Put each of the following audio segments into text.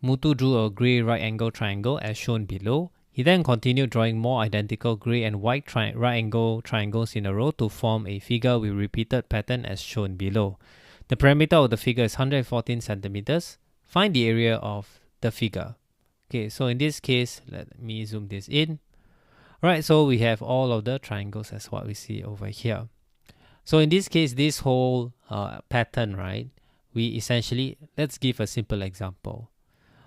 Muthu drew a grey right angle triangle as shown below. He then continued drawing more identical grey and white right angle triangles in a row to form a figure with repeated pattern as shown below. The perimeter of the figure is 114 centimeters. Find the area of the figure. Okay, so in this case, let me zoom this in. Right, so we have all of the triangles as what we see over here. So in this case, this whole pattern, right, we essentially, let's give a simple example.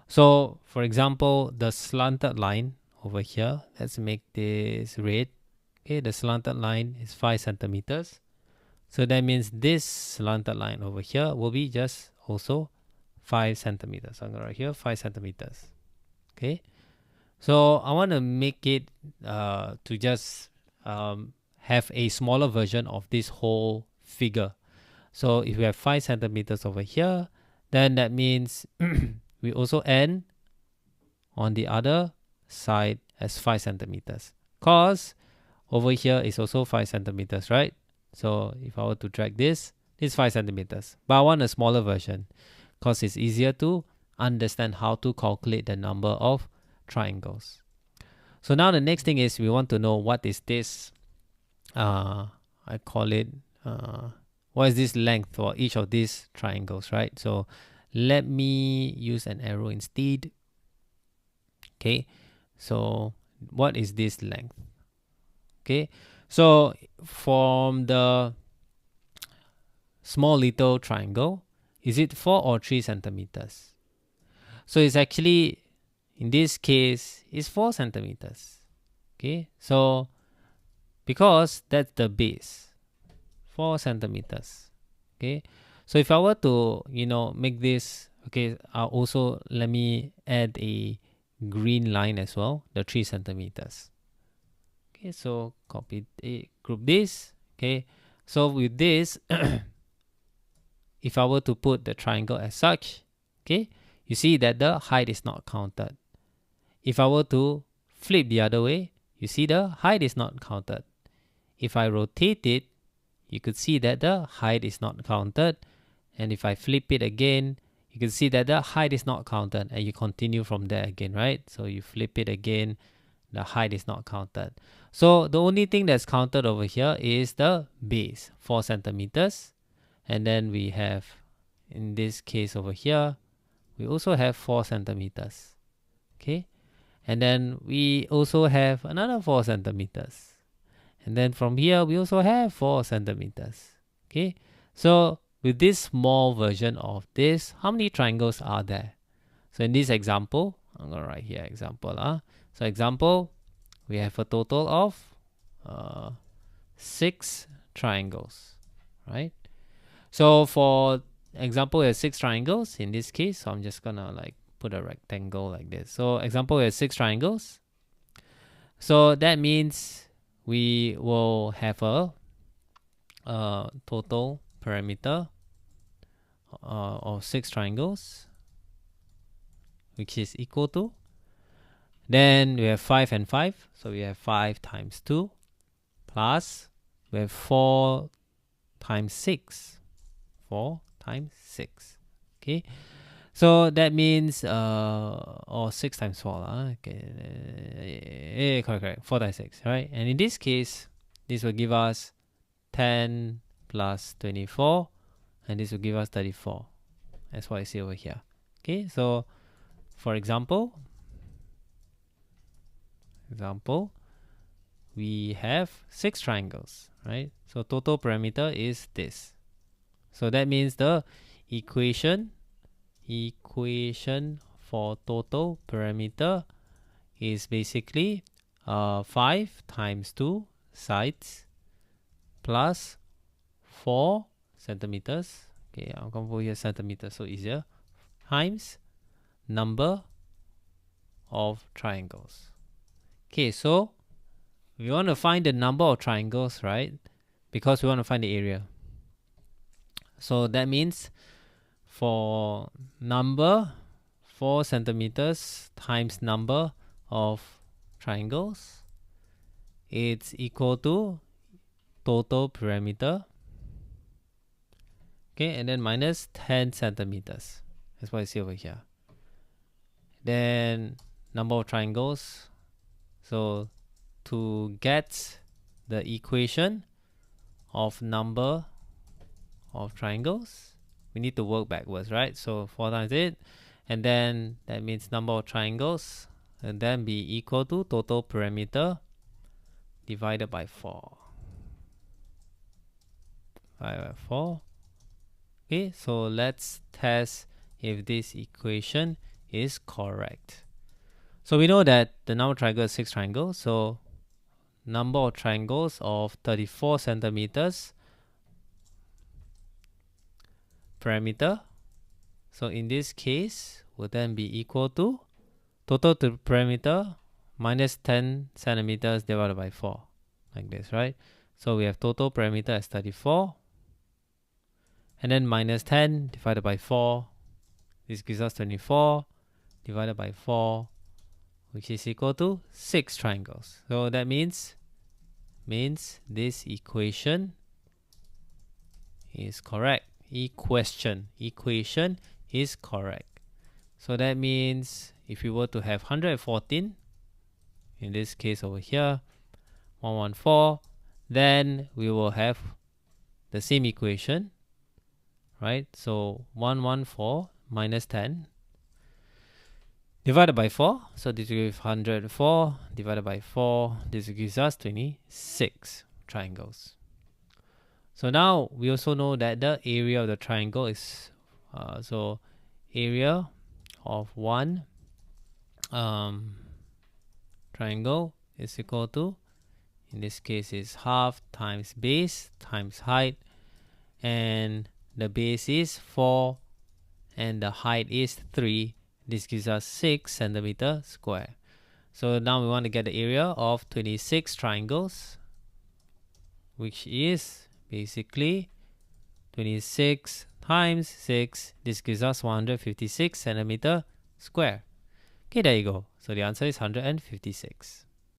So for example, the slanted line over here, let's make this red. Okay, the slanted line is 5 centimeters. So that means this slanted line over here will be just also 5 centimeters. I'm going to write here 5 centimeters. Okay. So I want to make it to just have a smaller version of this whole figure. So if we have 5 centimeters over here, then that means we also end on the other side as 5 centimeters. Cause over here is also 5 centimeters, right? So if I were to drag this, it's 5 centimeters. But I want a smaller version because it's easier to understand how to calculate the number of triangles. So now the next thing is we want to know what is this, I call it, what is this length for each of these triangles, right? So let me use an arrow instead. Okay, so what is this length? Okay, so from the small little triangle, is it 4 or 3 centimeters? So it's actually, in this case, it's 4 centimeters. Okay, so because that's the base, 4 centimeters. Okay, so if I were to, make this, okay, also let me add a green line as well, the 3 centimeters. Okay, so copy it, group this. Okay, so with this, if I were to put the triangle as such, okay, you see that the height is not counted. If I were to flip the other way, you see the height is not counted. If I rotate it, you could see that the height is not counted. And if I flip it again, you can see that the height is not counted, and you continue from there again, right? So you flip it again, the height is not counted. So the only thing that's counted over here is the base, 4 centimeters. And then we have, in this case over here, we also have 4 centimeters. Okay. And then we also have another 4 centimeters. And then from here, we also have 4 centimeters. Okay. So with this small version of this, how many triangles are there? So in this example, I'm going to write here example. So example, we have a total of 6 triangles, right? So for example, we have 6 triangles in this case. So I'm just going to put a rectangle like this. So example, we have 6 triangles. So that means we will have a total perimeter of 6 triangles, which is equal to, then we have 5 and 5, so we have 5 times 2 plus we have 4 times 6, 4 times 6. Okay, so that means or 6 times 4 okay, correct, 4 times 6, right? And in this case, this will give us 10 plus 24, and this will give us 34. That's what I see over here. Okay, so for example, we have 6 triangles, right? So total perimeter is this. So that means the equation for total perimeter is basically 5 times 2 sides plus 4 centimeters. Okay, I'm going to put here centimeters so easier, times number of triangles. Okay, so we want to find the number of triangles, right? Because we want to find the area. So that means for number 4 centimeters times number of triangles, it's equal to total perimeter. Okay, and then minus 10 centimeters. That's what I see over here. then number of triangles. So to get the equation of number of triangles, we need to work backwards, right? So 4 times 8, and then that means number of triangles, and then be equal to total perimeter divided by 4. Divided by 4. Okay, so let's test if this equation is correct. So we know that the number of triangles is 6 triangles, so number of triangles of 34 centimeters perimeter. So in this case, will then be equal to total perimeter minus 10 centimeters divided by 4, like this, right? So we have total perimeter as 34, and then minus 10 divided by 4. This gives us 24 divided by 4, which is equal to 6 triangles. So that means this equation is correct. Equation is correct. So that means if we were to have 114, in this case over here, 114, then we will have the same equation, right? So 114 minus 10 divided by 4. So this gives 104 divided by 4. This gives us 26 triangles. So now we also know that the area of the triangle is so area of one triangle is equal to, in this case is half times base times height, and the base is 4 and the height is 3. This gives us 6 centimeter square. So now we want to get the area of 26 triangles, which is basically 26 times 6. This gives us 156 centimeter square. Okay, there you go. So the answer is 156.